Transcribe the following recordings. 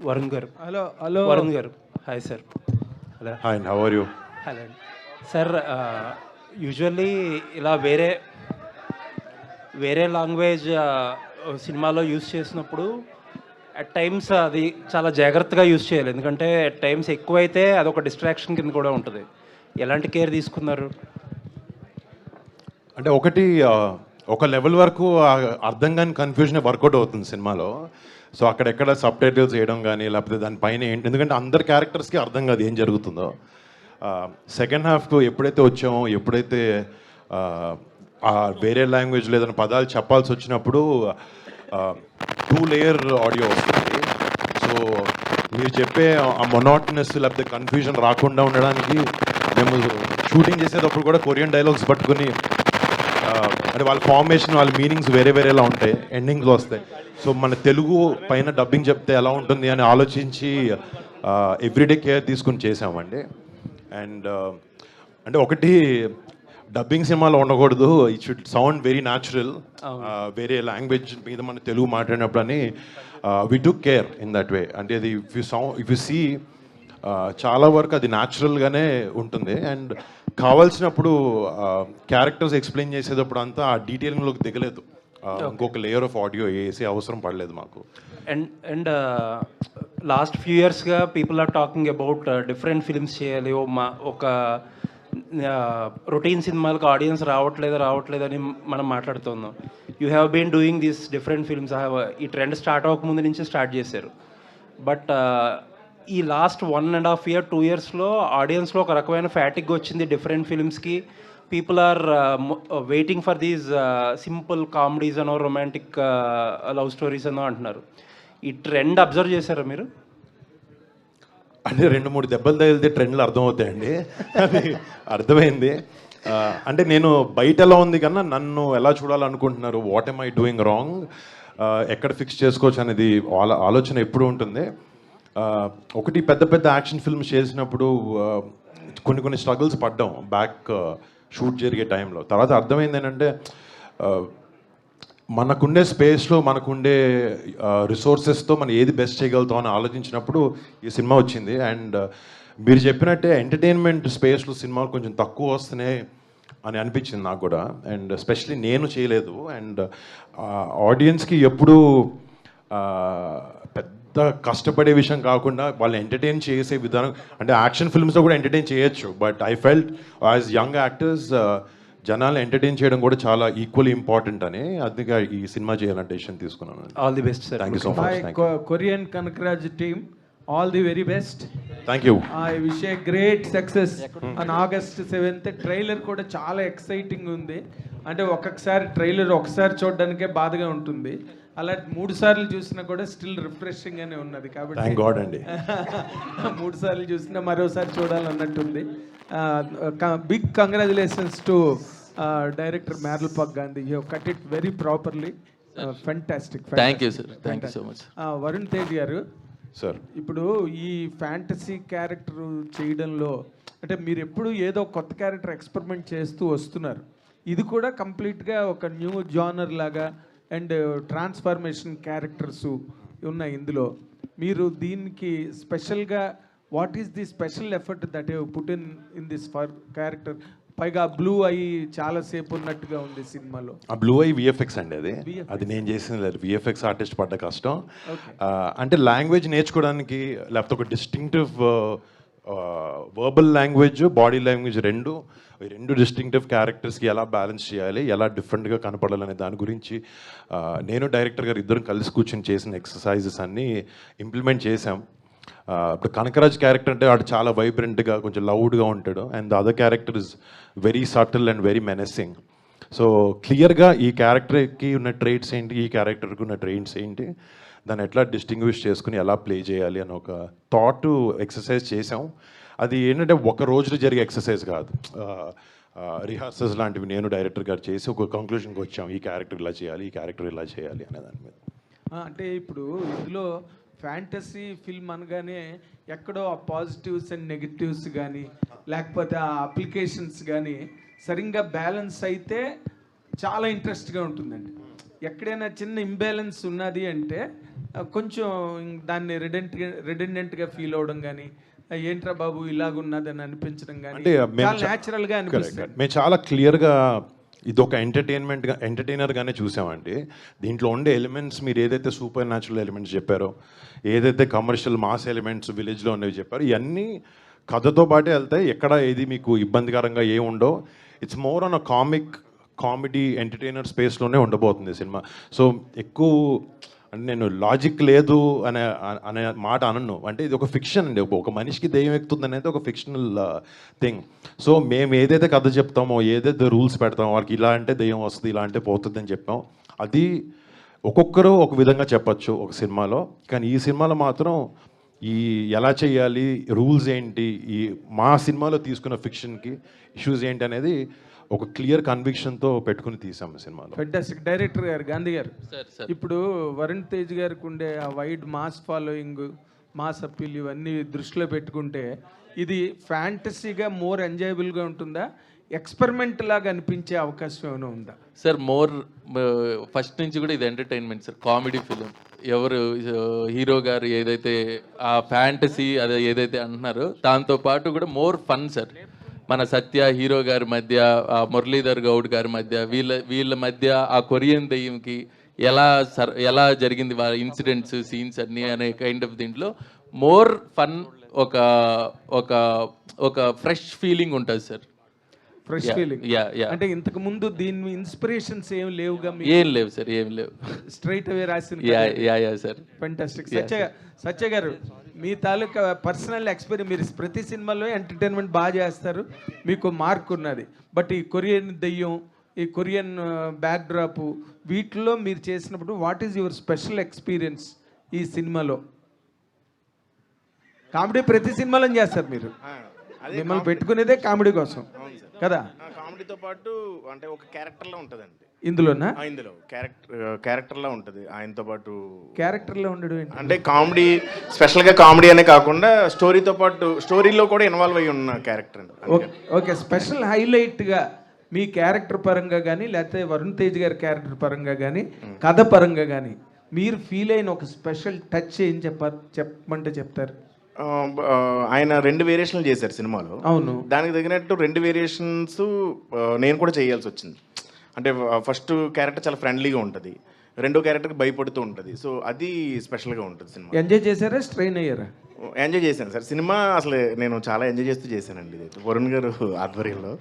వరుణ్ గారు. Hello Varun garu, hi sir. Hello. Hi, how are you? Hello అండి sir. Usually ఇలా వేరే వేరే లాంగ్వేజ్ సినిమాలో యూస్ చేసినప్పుడు అట్ టైమ్స్ అది చాలా జాగ్రత్తగా యూస్ చేయాలి, ఎందుకంటే అట్ టైమ్స్ ఎక్కువైతే అదొక డిస్ట్రాక్షన్ కింద కూడా ఉంటుంది. ఎలాంటి కేర్ తీసుకున్నారు? అంటే ఒకటి ఒక లెవెల్ వరకు అర్థం కాని కన్ఫ్యూజన్ వర్కౌట్ అవుతుంది సినిమాలో. సో అక్కడెక్కడ సబ్ టైటిల్స్ వేయడం కానీ లేకపోతే దానిపైన ఏంటి, ఎందుకంటే అందరి క్యారెక్టర్స్కి అర్థం కాదు ఏం జరుగుతుందో. సెకండ్ హాఫ్కు ఎప్పుడైతే వచ్చామో, ఎప్పుడైతే వేరే లాంగ్వేజ్లో ఏదైనా పదాలు చెప్పాల్సి వచ్చినప్పుడు 2 లేయర్ ఆడియో వస్తుంది. సో మీరు చెప్పే ఆ మొనాటనెస్ లేకపోతే కన్ఫ్యూజన్ రాకుండా ఉండడానికి మేము షూటింగ్ చేసేటప్పుడు కూడా కొరియన్ డైలాగ్స్ పట్టుకుని అంటే వాళ్ళ ఫార్మేషన్, వాళ్ళ మీనింగ్స్ వేరే వేరేలా ఉంటాయి, ఎండింగ్లో వస్తాయి. సో మన తెలుగు పైన డబ్బింగ్ చెప్తే ఎలా ఉంటుంది అని ఆలోచించి ఎవ్రీడే కేర్ తీసుకుని చేసామండి. అండ్ అంటే ఒకటి డబ్బింగ్ సినిమాలో ఉండకూడదు, it should sound very natural, వేరే లాంగ్వేజ్ మీద మన తెలుగు మాట్లాడినప్పుడు అని we took care in that way. అంటే అది ఇఫ్ యు సీ చాలా వరకు అది న్యాచురల్గానే ఉంటుంది. అండ్ కావాల్సినప్పుడు క్యారెక్టర్స్ ఎక్స్ప్లెయిన్ చేసేటప్పుడు అంతా ఆ డీటెయిలింగ్లోకి దిగలేదు, ఇంకొక లేయర్ ఆఫ్ ఆడియో వేసే అవసరం పడలేదు మాకు. అండ్ లాస్ట్ ఫ్యూ ఇయర్స్గా people are talking about different films చేయాలి. ఒక రొటీన్ సినిమాలకు ఆడియన్స్ రావట్లేదని మనం మాట్లాడుతున్నాం. You have been doing these different films. ఈ ట్రెండ్ స్టార్ట్ అవ్వకముందు నుంచి స్టార్ట్ చేశారు. బట్ ఈ లాస్ట్ 1.5 year 2 yearsలో ఆడియన్స్లో ఒక రకమైన ఫ్యాటిక్ వచ్చింది డిఫరెంట్ ఫిల్మ్స్కి. People are waiting for these simple comedies అనో, రొమాంటిక్ లవ్ స్టోరీస్ అనో అంటున్నారు. ఈ ట్రెండ్ అబ్జర్వ్ చేశారా మీరు? అంటే 2-3 దెబ్బలు తగిలితే ట్రెండ్లు అర్థమవుతాయండి, అది అర్థమైంది. అంటే నేను బయట ఎలా ఉంది కన్నా నన్ను ఎలా చూడాలనుకుంటున్నారు, what am I doing wrong, ఎక్కడ ఫిక్స్ చేసుకోవచ్చు అనేది ఆలోచన ఎప్పుడు ఉంటుంది. ఒకటి పెద్ద పెద్ద యాక్షన్ ఫిల్మ్స్ చేసినప్పుడు కొన్ని స్ట్రగుల్స్ పడ్డాం బ్యాక్ షూట్ జరిగే టైంలో. తర్వాత అర్థమైంది ఏంటంటే మనకుండే స్పేస్లో మనకుండే రిసోర్సెస్తో మనం ఏది బెస్ట్ చేయగలుగుతాం అని ఆలోచించినప్పుడు ఈ సినిమా వచ్చింది. అండ్ మీరు చెప్పినట్టే ఎంటర్టైన్మెంట్ స్పేస్లో సినిమాలు కొంచెం తక్కువ వస్తున్నాయి అని అనిపించింది నాకు కూడా. అండ్ ఎస్పెషలీ నేను చేయలేదు. అండ్ ఆడియన్స్కి ఎప్పుడూ పెద్ద కష్టపడే విషయం కాకుండా వాళ్ళు ఎంటర్టైన్ చేసే విధానం, అంటే యాక్షన్ ఫిల్మ్స్లో కూడా ఎంటర్టైన్ చేయొచ్చు, but I felt as young actors జనాలు ఎంటర్టైన్ చేయడం కూడా చాలా ఈక్వల్లీ ఇంపార్టెంట్ అని, అందుకే ఈ సినిమా చేయాలని డెసిషన్ తీసుకున్నాను. All the best sir. Thank you so much. Korean Kanakaraj team, all the very best. Thank you. I wish a great success on August 7th. Trailer కూడా చాలా ఎక్సైటింగ్ ఉంది. అంటే ఒక్కొక్కసారి ట్రైలర్ ఒకసారి చూడడానికే బాధగా ఉంటుంది, అలా 3 సార్లు చూసినా కూడా స్టిల్ రిఫ్రెషింగ్ గానే ఉన్నది. కాబట్టి థ్యాంక్ గాడ్ అండి. 3 సార్లు చూసినా మరోసారి చూడాలన్నట్టుంది. Big congratulations to director Merlapaka Gandhi. You cut it very properly. Fantastic. Thank you sir, thank you so much. Varun Tej garu, sir ఇప్పుడు ఈ ఫ్యాంటసీ క్యారెక్టర్ చేయడంలో అంటే మీరు ఎప్పుడు ఏదో కొత్త క్యారెక్టర్ ఎక్స్పెరిమెంట్ చేస్తూ వస్తున్నారు. ఇది కూడా కంప్లీట్గా ఒక న్యూ జానర్ లాగా అండ్ ట్రాన్స్ఫర్మేషన్ క్యారెక్టర్స్ ఉన్నాయి ఇందులో. మీరు దీనికి స్పెషల్గా what is the special effort that you put in this for character? పైగా బ్లూ అయి చాలాసేపు ఉన్నట్టుగా ఉంది సినిమాలో. ఆ బ్లూ ఐ విఎఫ్ఎక్స్ అండి, అది నేను చేసింది లేదు. విఎఫ్ఎక్స్ ఆర్టిస్ట్ పడ్డ కష్టం. అంటే లాంగ్వేజ్ నేర్చుకోవడానికి లేకపోతే ఒక distinctive verbal language, body language రెండు డిస్టింక్టివ్ క్యారెక్టర్స్కి ఎలా బ్యాలెన్స్ చేయాలి, ఎలా డిఫరెంట్గా కనపడాలనే దాని గురించి నేను డైరెక్టర్ గారు ఇద్దరం కలిసి కూర్చొని చేసిన ఎక్సర్సైజెస్ అన్నీ ఇంప్లిమెంట్ చేశాం. ఇప్పుడు కనకరాజ్ క్యారెక్టర్ అంటే వాడు చాలా వైబ్రెంట్గా కొంచెం లౌడ్గా ఉంటాడు, and the other character is very subtle and very menacing. So క్లియర్గా ఈ క్యారెక్టర్కి ఉన్న ట్రేట్స్ ఏంటి, ఈ క్యారెక్టర్కి ఉన్న ట్రేట్స్ ఏంటి, దాన్ని ఎట్లా డిస్టింగ్విష్ చేసుకుని ఎలా ప్లే చేయాలి అని ఒక థాట్ ఎక్సర్సైజ్ చేసాం. అది ఏంటంటే ఒక రోజులో జరిగే ఎక్సర్సైజ్ కాదు, రిహార్సల్స్ లాంటివి నేను డైరెక్టర్ గారు చేసి ఒక కంక్లూషన్కి వచ్చాం, ఈ క్యారెక్టర్ ఇలా చేయాలి, ఈ క్యారెక్టర్ ఇలా చేయాలి అనే దాని మీద. అంటే ఇప్పుడు ఇందులో ఫ్యాంటసీ ఫిల్మ్ అనగానే ఎక్కడో ఆ పాజిటివ్స్ అండ్ నెగిటివ్స్ కానీ లేకపోతే ఆ అప్లికేషన్స్ కానీ సరిగ్గా బ్యాలెన్స్ అయితే చాలా ఇంట్రెస్ట్గా ఉంటుందండి. ఎక్కడైనా చిన్న ఇంబ్యాలెన్స్ ఉన్నది అంటే కొంచెం దాన్ని రిడెండెంట్గా ఫీల్ అవ్వడం కానీ ఏంట్రా బాబు ఇలాగున్నదని అనిపించడం కానీ అంటే మేము చాలా న్యాచురల్గా అనిపిస్తుంది. మేము చాలా క్లియర్గా ఇది ఒక ఎంటర్టైనర్గానే చూసామండి. దీంట్లో ఉండే ఎలిమెంట్స్ మీరు ఏదైతే సూపర్ న్యాచురల్ ఎలిమెంట్స్ చెప్పారో, ఏదైతే కమర్షియల్ మాస్ ఎలిమెంట్స్ విలేజ్లో ఉన్నవి చెప్పారో, ఇవన్నీ కథతో పాటే వెళ్తాయి. ఎక్కడ ఏది మీకు ఇబ్బందికరంగా ఏమి ఉండో, it's more on a comedy entertainer స్పేస్లోనే ఉండబోతుంది సినిమా. సో ఎక్కువ అంటే నేను లాజిక్ లేదు అనే మాట అనను. అంటే ఇది ఒక ఫిక్షన్ అండి. ఒక మనిషికి దెయ్యం ఎక్కుతుంది అనేది ఒక ఫిక్షనల్ థింగ్. సో మేము ఏదైతే కథ చెప్తామో, ఏదైతే రూల్స్ పెడతామో, వాళ్ళకి ఇలా అంటే దెయ్యం వస్తుంది, ఇలా అంటే పోతుంది అని చెప్పాం, అది ఒక్కొక్కరు ఒక విధంగా చెప్పచ్చు ఒక సినిమాలో. కానీ ఈ సినిమాలో మాత్రం ఈ ఎలా చేయాలి, రూల్స్ ఏంటి, ఈ మా సినిమాలో తీసుకున్న ఫిక్షన్కి ఇష్యూస్ ఏంటి అనేది ఒక క్లియర్ కన్విక్షన్తో పెట్టుకుని తీసాము సినిమాలో. ఫెంటాస్టిక్. డైరెక్టర్ గారు, గాంధీ గారు, ఇప్పుడు వరుణ్ తేజ్ గారికి ఉండే ఆ wide mass following, mass appeal ఇవన్నీ దృష్టిలో పెట్టుకుంటే ఇది ఫ్యాంటసీగా మోర్ ఎంజాయబుల్గా ఉంటుందా, ఎక్స్పెరిమెంట్ లాగా అనిపించే అవకాశం ఏమైనా ఉందా? సార్ మోర్ ఫస్ట్ నుంచి కూడా ఇది ఎంటర్టైన్మెంట్ సార్, కామెడీ ఫిలిం. ఎవరు హీరో గారు ఏదైతే ఆ ఫ్యాంటసీ అదే ఏదైతే అంటున్నారో దాంతో పాటు కూడా మోర్ ఫన్ సార్. మన సత్య హీరో గారి మధ్య, మురళీధర్ గౌడ్ గారి మధ్య, వీళ్ళ మధ్య ఆ కొరియన్ దెయ్యంకి ఎలా జరిగింది వాళ్ళ ఇన్సిడెంట్స్, సీన్స్ అన్నీ అనే కైండ్ ఆఫ్ దీంట్లో మోర్ ఫన్, ఒక ఒక ఒక ఫ్రెష్ ఫీలింగ్ ఉంటుంది సార్. Fresh feeling. అంటే ఇంతకు ముందు దీని ఇన్స్పిరేషన్స్ ఏం లేవుగా? ఏం లేవు సార్, ఏం లేవు. స్ట్రైట్ అవే రాసిన. Sir fantastic. సత్య గారు, మీ తాలూకా పర్సనల్ ఎక్స్పీరియన్స్, మీరు ప్రతి సినిమాలో ఎంటర్టైన్మెంట్ బాగా చేస్తారు, మీకు మార్క్ ఉన్నది. బట్ ఈ కొరియన్ దెయ్యం, ఈ కొరియన్ బ్యాక్ డ్రాప్, వీటిలో మీరు చేసినప్పుడు what is your special experience ఈ సినిమాలో? కామెడీ ప్రతి సినిమాలో చేస్తారు మీరు, మిమ్మల్ని పెట్టుకునేదే కామెడీ కోసం కదా? కామెడీతో పాటు అంటే ఒక క్యారెక్టర్లో ఉంటుందండి ఇందులోనా? ఇందులో క్యారెక్టర్లో ఉంటుంది. ఆయనతో పాటు క్యారెక్టర్లో ఉండడం ఏంటి? అంటే కామెడీ, స్పెషల్గా కామెడీ అనే కాకుండా స్టోరీతో పాటు స్టోరీలో కూడా ఇన్వాల్వ్ అయ్యి ఉన్న క్యారెక్టర్ అండి. ఓకే. స్పెషల్ హైలైట్గా మీ క్యారెక్టర్ పరంగా కానీ, లేకపోతే వరుణ్ తేజ్ గారి క్యారెక్టర్ పరంగా కానీ, కథ పరంగా కానీ మీరు ఫీల్ అయిన ఒక స్పెషల్ టచ్ ఏం చెప్పమంటే చెప్తారు? ఆయన 2 వేరియేషన్లు చేశారు సినిమాలో. అవును. దానికి తగినట్టు 2 వేరియేషన్స్ నేను కూడా చేయాల్సి వచ్చింది. అంటే ఫస్ట్ క్యారెక్టర్ చాలా ఫ్రెండ్లీగా ఉంటుంది, రెండో క్యారెక్టర్కి భయపడుతూ ఉంటుంది. సో అది స్పెషల్గా ఉంటుంది సినిమా. ఎంజాయ్ చేశారా, స్ట్రెయిన్ అయ్యారా? ఎంజాయ్ చేశాను సార్. సినిమా అసలు నేను చాలా ఎంజాయ్ చేస్తూ చేశానండి. ఇది వరుణ్ గారు ఆధ్వర్యంలో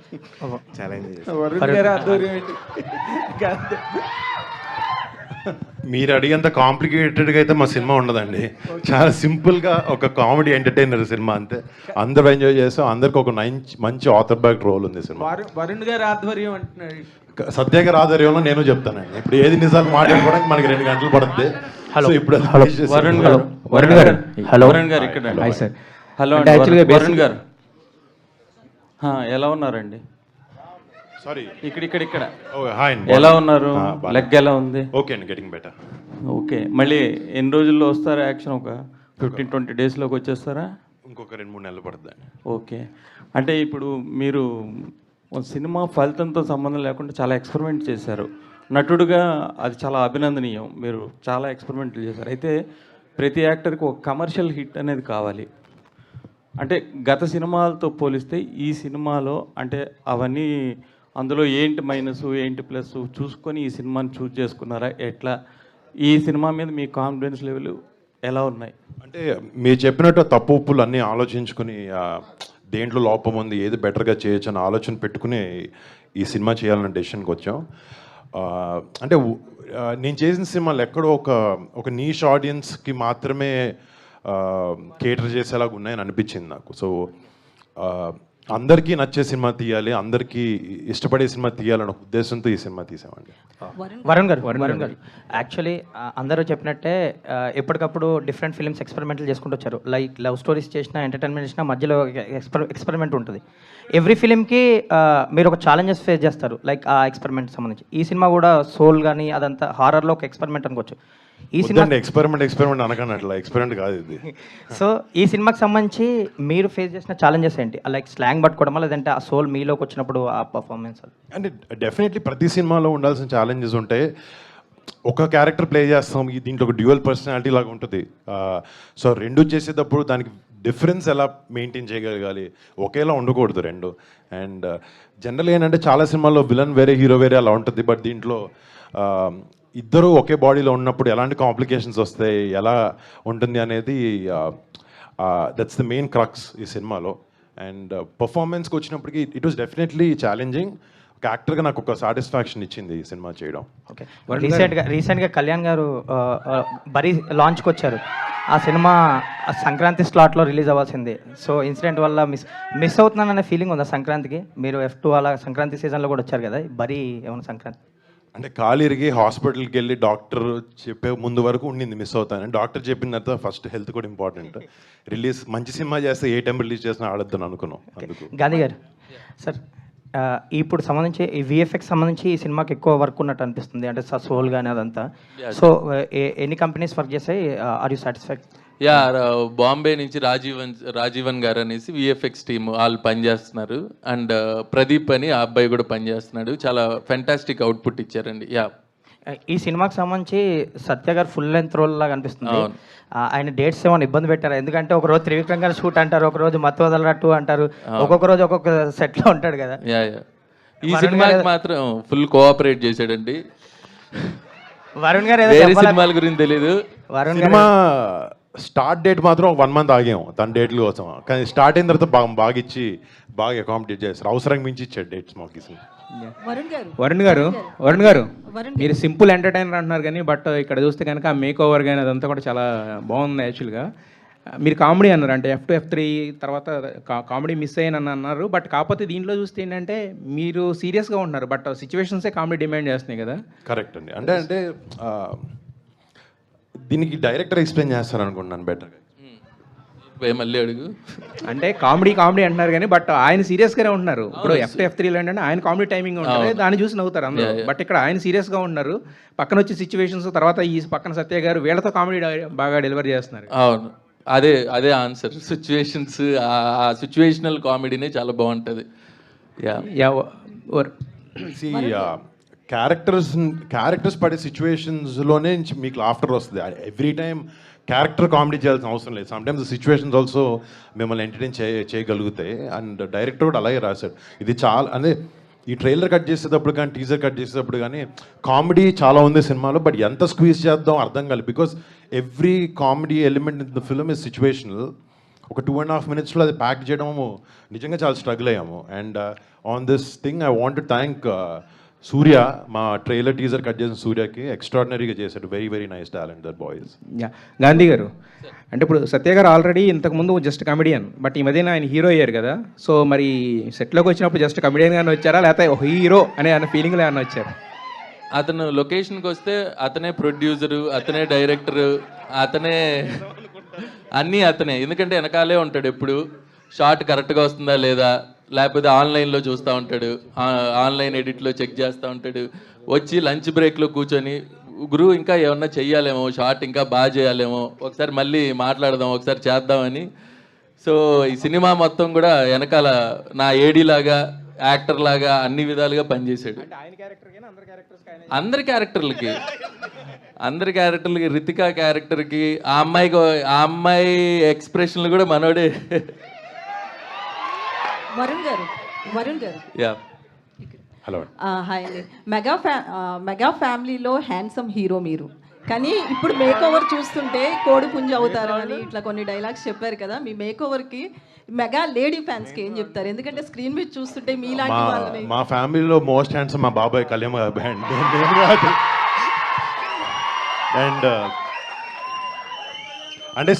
చాలా ఎంజాయ్ చేశాను. వరుణ్ గారు ఆధ్వర్యం ఏంటి? మీరు అడిగేంత కాంప్లికేటెడ్గా అయితే మా సినిమా ఉండదండి. చాలా సింపుల్గా ఒక కామెడీ ఎంటర్టైనర్ సినిమా, అంతే. అందరూ ఎంజాయ్ చేస్తాం. అందరికి ఒక మంచి ఆథర్ బ్యాక్ రోల్ ఉంది సినిమా. వరుణ్ గారి ఆధ్వర్యం అంటున్నాడు. సత్య గారి ఆధ్వర్యంలో నేను చెప్తానండి. ఇప్పుడు ఏది నిజాలు మాట్లాడుకోవడానికి మనకి 2 గంటలు పడుతుంది. ఇప్పుడు వరుణ్ గారు ఇక్కడ. హలో వరుణ్ గారు, ఎలా ఉన్నారండి? సారీ, ఇక్కడ హాయ్, ఎలా ఉన్నారు? లెగ్ ఎలా ఉంది? ఓకే అండి, గెటింగ్ బెటర్. ఓకే. మళ్ళీ ఎన్ని రోజుల్లో వస్తారా యాక్షన్? ఒక 15-20 డేస్లోకి వచ్చేస్తారా? ఇంకొక 2-3 నెలలు పడుతుంది. ఓకే. అంటే ఇప్పుడు మీరు సినిమా ఫలితంతో సంబంధం లేకుండా చాలా ఎక్స్పెరిమెంట్ చేశారు. నటుడుగా అది చాలా అభినందనీయం. మీరు చాలా ఎక్స్పెరిమెంట్లు చేశారు. అయితే ప్రతి యాక్టర్కి ఒక కమర్షియల్ హిట్ అనేది కావాలి. అంటే గత సినిమాలతో పోలిస్తే ఈ సినిమాలో అంటే అవన్నీ, అందులో ఏంటి మైనస్ ఏంటి ప్లస్ చూసుకొని ఈ సినిమాని చూస్ చేసుకున్నారా? ఎట్లా ఈ సినిమా మీద మీ కాన్ఫిడెన్స్ లెవెల్ ఎలా ఉన్నాయి? అంటే మీరు చెప్పినట్టు తప్పు ఒప్పులు అన్నీ ఆలోచించుకుని దేంట్లో లోపం ఉంది, ఏది బెటర్గా చేయొచ్చు అని ఆలోచన పెట్టుకుని ఈ సినిమా చేయాలన్న డెసిషన్కి వచ్చాం. అంటే నేను చేసిన సినిమాలు ఎక్కడో ఒక నీష్ ఆడియన్స్కి మాత్రమే కేటర్ చేసేలాగా ఉన్నాయని అనిపించింది నాకు. సో అందరికీ నచ్చే సినిమా తీయాలి, అందరికీ ఇష్టపడే సినిమా తీయాలన్న ఉద్దేశంతో ఈ సినిమా తీసామండి. వరుణ్ గారు యాక్చువల్లీ అందరూ చెప్పినట్టే ఎప్పటికప్పుడు డిఫరెంట్ ఫిల్మ్స్ ఎక్స్పెరిమెంట్లు చేసుకుంటూ వచ్చారు. లైక్ లవ్ స్టోరీస్ చేసినా, ఎంటర్టైన్మెంట్ చేసినా మధ్యలో ఎక్స్పెరిమెంట్ ఉంటుంది. ఎవ్రీ ఫిలింకి మీరు ఒక ఛాలెంజెస్ ఫేస్ చేస్తారు, లైక్ ఆ ఎక్స్పెరిమెంట్ సంబంధించి. ఈ సినిమా కూడా సోల్ కానీ అదంతా హారర్లో ఒక ఎక్స్పెరిమెంట్ అనుకోవచ్చు. ఈ సినిమా ఎక్స్పెరిమెంట్ అనకన్నట్ల ఎక్స్పెరిమెంట్ కాదు ఇది. సో ఈ సినిమాకి సంబంధించి మీరు ఫేస్ చేసిన ఛాలెంజెస్ ఏంటి? లైక్ స్లాంగ్ పట్టుకోవడమా, లేదంటే ఆ సోల్ మీలోకి వచ్చినప్పుడు ఆ పర్ఫార్మెన్స్? అంటే డెఫినెట్లీ ప్రతి సినిమాలో ఉండాల్సిన ఛాలెంజెస్ ఉంటాయి. ఒక క్యారెక్టర్ ప్లే చేస్తాం, దీంట్లో ఒక డ్యూయల్ పర్సనాలిటీ లాగా ఉంటుంది. సో రెండు చేసేటప్పుడు దానికి డిఫరెన్స్ ఎలా మెయింటైన్ చేయగలగాలి, ఒకేలా ఉండకూడదు రెండు. అండ్ జనరల్ ఏంటంటే చాలా సినిమాల్లో విలన్ వేరే హీరో వేరే అలా ఉంటుంది, బట్ దీంట్లో ఇద్దరు ఒకే బాడీలో ఉన్నప్పుడు ఎలాంటి కాంప్లికేషన్స్ వస్తాయి, ఎలా ఉంటుంది అనేది దట్స్ ద మెయిన్ క్రక్స్ ఈ సినిమాలో. అండ్ పర్ఫార్మెన్స్కి వచ్చినప్పటికీ ఇట్ వాస్ డెఫినెట్లీ ఛాలెంజింగ్. ఒక యాక్టర్గా నాకు ఒక సాటిస్ఫాక్షన్ ఇచ్చింది ఈ సినిమా చేయడం. ఓకే, రీసెంట్గా కళ్యాణ్ గారు బరీ లాంచ్కి వచ్చారు. ఆ సినిమా సంక్రాంతి స్లాట్లో రిలీజ్ అవ్వాల్సింది. సో ఇన్సిడెంట్ వల్ల మిస్ అవుతున్నాననే ఫీలింగ్ ఉందా సంక్రాంతికి? మీరు F2 అలా సంక్రాంతి సీజన్లో కూడా వచ్చారు కదా, బరీ ఏమన్నా సంక్రాంతి? అంటే కాలు ఇరిగి హాస్పిటల్కి వెళ్ళి డాక్టర్ చెప్పే ముందు వరకు ఉండింది మిస్ అవుతాను. డాక్టర్ చెప్పిన తర్వాత ఫస్ట్ హెల్త్ కూడా ఇంపార్టెంట్. రిలీజ్ మంచి సినిమా చేస్తే ఏ టైం రిలీజ్ చేసినా ఆడొద్దని అనుకున్నాం. అందుకు గాంధీ గారు సార్, ఇప్పుడు సంబంధించి ఈ VFX సంబంధించి ఈ సినిమాకి ఎక్కువ వర్క్ ఉన్నట్టు అనిపిస్తుంది, అంటే సోల్ కానీ అదంతా. సో ఎన్ని కంపెనీస్ వర్క్ చేసాయి? Are you satisfied? Yeah, Bombay నుంచి రాజీవన్ గారు అనేసి VFX టీమ్ వాళ్ళు పనిచేస్తున్నారు. అండ్ ప్రదీప్ అని ఆ అబ్బాయి కూడా పనిచేస్తున్నాడు. చాలా ఫెంటాస్టిక్ అవుట్పుట్ ఇచ్చారండి. యా, ఈ సినిమాకి సంబంధించి సత్య గారు ఫుల్ లెంత్ రోల్ లాగా అనిపిస్తుంది. ఆయన డేట్స్ ఏమైనా ఇబ్బంది పెట్టారా? ఎందుకంటే ఒక రోజు త్రివిక్రమ్ గారు షూట్ అంటారు, ఒక రోజు మత్తు వదలనట్టు అంటారు, ఒక్కొక్క రోజు ఒక్కొక్క సెట్లో ఉంటాడు కదా. యా, ఈ సినిమాకి మాత్రం ఫుల్ కోఆపరేట్ చేశాడండి. వరుణ్ గారు వేరే సినిమాల గురించి తెలీదు. సినిమా స్టార్ట్ డేట్ మాత్రం 1 month ఆగాము తన డేట్ల కోసం, కానీ స్టార్ట్ అయిన తర్వాత బాగా ఇచ్చి బాగా అకామిడేట్ చేస్తారు. అవసరం మించి ఇచ్చాడు డేట్స్ మాకు. వరుణ్ గారు మీరు సింపుల్ ఎంటర్టైనర్ అంటున్నారు కానీ బట్ ఇక్కడ చూస్తే కనుక మేక్ ఓవర్ కానీ అదంతా కూడా చాలా బాగుంది. యాక్చువల్గా మీరు కామెడీ అన్నారు, అంటే F2 F3 తర్వాత కామెడీ మిస్ అయ్యానని అన్నారు. బట్ కాకపోతే దీంట్లో చూస్తే ఏంటంటే మీరు సీరియస్గా ఉంటున్నారు, బట్ సిచ్యువేషన్సే కామెడీ డిమాండ్ చేస్తున్నాయి కదా. కరెక్ట్ అండి. అంటే దీనికి డైరెక్టర్ ఎక్స్ప్లెయిన్ చేస్తారు అనుకుంటున్నాను బెటర్గా. మళ్ళీ అడుగు. అంటే కామెడీ అంటున్నారు కానీ బట్ ఆయన సీరియస్గానే ఉంటున్నారు. ఇప్పుడు F2 F3లో ఏంటంటే ఆయన కామెడీ టైమింగ్ ఉంటుంది, దాన్ని చూసి నవ్వుతారు అందరూ. బట్ ఇక్కడ ఆయన సీరియస్గా ఉంటున్నారు. పక్కన వచ్చే సిచ్యువేషన్స్ తర్వాత ఈ పక్కన సత్య గారు వీళ్ళతో కామెడీ బాగా డెలివరీ చేస్తున్నారు. అవును, అదే ఆన్సర్. సిచ్యువేషన్స్, ఆ సిచ్యువేషనల్ కామెడీనే చాలా బాగుంటుంది. క్యారెక్టర్స్ పడే సిచ్యువేషన్స్లోనే మీకు లాఫ్టర్ వస్తుంది. ఎవ్రీ టైం క్యారెక్టర్ కామెడీ చేయాల్సిన అవసరం లేదు. సమ్టైమ్స్ సిచ్యువేషన్స్ ఆల్సో మిమ్మల్ని ఎంటర్టైన్ చేయగలుగుతాయి. అండ్ డైరెక్టర్ కూడా అలాగే రాశాడు. ఇది చాలా అంటే ఈ ట్రైలర్ కట్ చేసేటప్పుడు కానీ టీజర్ కట్ చేసేటప్పుడు కానీ కామెడీ చాలా ఉంది సినిమాలో, బట్ ఎంత స్క్వీజ్ చేద్దాం అర్థం కాలేదు. Because every comedy element in the film is situational. ఒక 2.5 minutesలో అది ప్యాక్ చేయడము నిజంగా చాలా స్ట్రగుల్ అయ్యాము. And on this thing I want to thank Surya. మా ట్రైలర్ టీజర్ కట్ చేసిన సూర్యకి ఎక్స్ట్రాడినరీగా చేశాడు. Very very nice talent that boys. Gandhi garu, అంటే ఇప్పుడు సత్య గారు ఆల్రెడీ ఇంతకుముందు జస్ట్ కమెడియన్, బట్ ఈ మధ్యన ఆయన హీరో అయ్యారు కదా. సో మరి సెట్లోకి వచ్చినప్పుడు జస్ట్ కమెడియన్ గానే వచ్చారా, లేకపోతే హీరో అనే ఫీలింగ్లో ఏమన్నా వచ్చారా? అతను లొకేషన్కి వస్తే అతనే ప్రొడ్యూసరు, అతనే డైరెక్టరు, అతనే అన్నీ అతనే. ఎందుకంటే వెనకాలే ఉంటాడు ఎప్పుడు. షార్ట్ కరెక్ట్గా వస్తుందా లేదా, లేకపోతే ఆన్లైన్లో చూస్తూ ఉంటాడు, ఆన్లైన్ ఎడిట్లో చెక్ చేస్తూ ఉంటాడు. వచ్చి లంచ్ బ్రేక్లో కూర్చొని గురు ఇంకా ఏమన్నా చెయ్యాలేమో, షార్ట్ ఇంకా బాగా చేయాలేమో, ఒకసారి మళ్ళీ మాట్లాడదాం, ఒకసారి చేద్దామని. సో ఈ సినిమా మొత్తం కూడా వెనకాల నా ఏడీ లాగా, యాక్టర్ లాగా అన్ని విధాలుగా పనిచేశాడు. అందరి క్యారెక్టర్లకి రితికా క్యారెక్టర్కి, ఆ అమ్మాయి ఎక్స్ప్రెషన్లు కూడా మనోడే. వరుణ్ గారు యా, హలో. హాయ్ అండి. మెగా ఫ్యామిలీలో హ్యాండ్సమ్ హీరో మీరు, కానీ ఇప్పుడు మేక్ ఓవర్ చూస్తుంటే కోడి పుంజు అవుతారు అని ఇట్లా కొన్ని డైలాగ్స్ చెప్పారు కదా. మీ మేక్ ఓవర్కి మెగా లేడీ ఫ్యాన్స్కి ఏం చెప్తారు? ఎందుకంటే స్క్రీన్ మీద చూస్తుంటే మీలాంటి వాళ్ళని. మా ఫ్యామిలీలో మోస్ట్ హ్యాండ్సమ్ మా బాబాయ్ కళ్యాణ్ బ్యాండ్. అండ్ అంటే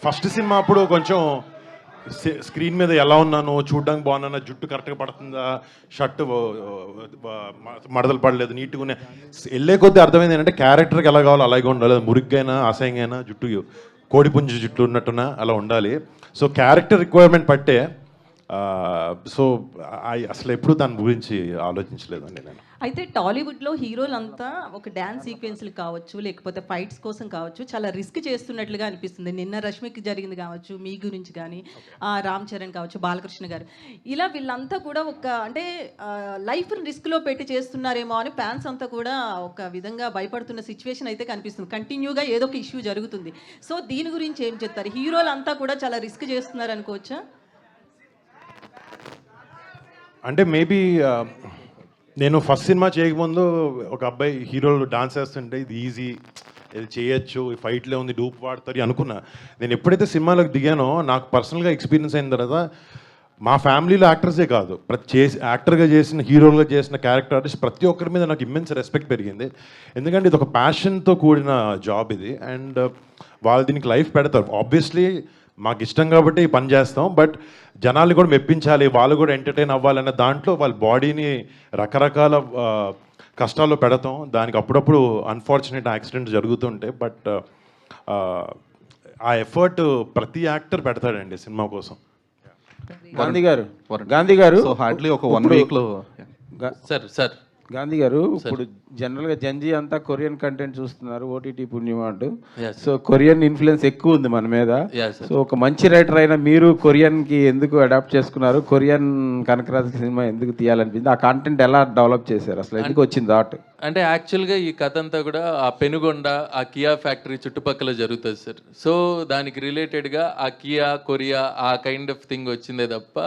ఫస్ట్ సినిమా అప్పుడు కొంచెం స్క్రీన్ మీద ఎలా ఉన్నాను, చూడడానికి బాగున్నా, జుట్టు కరెక్ట్గా పడుతుందా, షర్ట్ మడతలు పడలేదు, నీట్గా ఉన్నాయి. వెళ్ళే కొద్దీ అర్థమైంది ఏంటంటే క్యారెక్టర్కి ఎలా కావాలో అలాగే ఉండాలి. మురిగ్గైనా అసహ్యంగా జుట్టు కోడిపుంజు జుట్టు ఉన్నట్టున్నా అలా ఉండాలి. సో క్యారెక్టర్ రిక్వైర్మెంట్ పట్టే సో అసలు ఎప్పుడు దాని గురించి ఆలోచించలేదండి నేను. అయితే టాలీవుడ్లో హీరోలంతా ఒక డ్యాన్స్ సీక్వెన్స్లు కావచ్చు, లేకపోతే ఫైట్స్ కోసం కావచ్చు, చాలా రిస్క్ చేస్తున్నట్లుగా అనిపిస్తుంది. నిన్న రష్మికి జరిగింది కావచ్చు, మీ గురించి కానీ, రామ్ చరణ్ కావచ్చు, బాలకృష్ణ గారు, ఇలా వీళ్ళంతా కూడా ఒక అంటే లైఫ్ని రిస్క్లో పెట్టి చేస్తున్నారేమో అని ఫ్యాన్స్ అంతా కూడా ఒక విధంగా భయపడుతున్న సిచ్యువేషన్ అయితే కనిపిస్తుంది. కంటిన్యూగా ఏదో ఒక ఇష్యూ జరుగుతుంది. సో దీని గురించి ఏం చెప్తారు? హీరోలంతా కూడా చాలా రిస్క్ చేస్తున్నారు అనుకోవచ్చా? అంటే మేబీ నేను ఫస్ట్ సినిమా చేయకముందు ఒక అబ్బాయి హీరోలు డాన్స్ వేస్తుంటే ఇది ఈజీ, ఇది చేయొచ్చు, ఈ ఫైట్లే ఉంది, డూప్ వాడతారు అనుకున్నా. నేను ఎప్పుడైతే సినిమాలోకి దిగానో నాకు పర్సనల్గా ఎక్స్పీరియన్స్ అయిన తర్వాత మా ఫ్యామిలీలో యాక్టర్సే కాదు, యాక్టర్గా చేసిన, హీరోలుగా చేసిన క్యారెక్టర్ ఆర్టిస్ట్ ప్రతి ఒక్కరి మీద నాకు ఇమ్మెన్స్ రెస్పెక్ట్ పెరిగింది. ఎందుకంటే ఇది ఒక ప్యాషన్తో కూడిన జాబ్ ఇది, అండ్ వాళ్ళు దీనికి లైఫ్ పెడతారు. ఆబ్వియస్లీ మాకు ఇష్టం కాబట్టి ఈ పని చేస్తాం, బట్ జనాల్ని కూడా మెప్పించాలి, వాళ్ళు కూడా ఎంటర్టైన్ అవ్వాలనే దాంట్లో వాళ్ళ బాడీని రకరకాల కష్టాల్లో పెడతాం. దానికి అప్పుడప్పుడు అన్ఫార్చునేట్ యాక్సిడెంట్ జరుగుతుంటాయి, బట్ ఆ ఎఫర్ట్ ప్రతి యాక్టర్ పెడతాడండి సినిమా కోసం. గాంధీ గారు సో హార్డ్లీ ఒక 1 వీక్లో సార్ గాంధీ గారు ఇప్పుడు జనరల్గా జంజీ అంతా కొరియన్ కంటెంట్ చూస్తున్నారు, ఓటీటీ పుణ్యం అంటూ. సో కొరియన్ ఇన్ఫ్లుయెన్స్ ఎక్కువ ఉంది మన మీద. సో ఒక మంచి రైటర్ అయినా మీరు కొరియన్కి ఎందుకు అడాప్ట్ చేసుకున్నారు? కొరియన్ కనకరాజ్ సినిమా ఎందుకు తీయాలనిపించింది? ఆ కంటెంట్ ఎలా డెవలప్ చేశారు? అసలు ఎందుకు వచ్చింది థాట్? అంటే యాక్చువల్గా ఈ కథ అంతా కూడా ఆ పెనుగొండ, ఆ కియా ఫ్యాక్టరీ చుట్టుపక్కల జరుగుతుంది సార్. సో దానికి రిలేటెడ్గా ఆ కియా, కొరియా ఆ కైండ్ ఆఫ్ థింగ్ వచ్చిందే తప్ప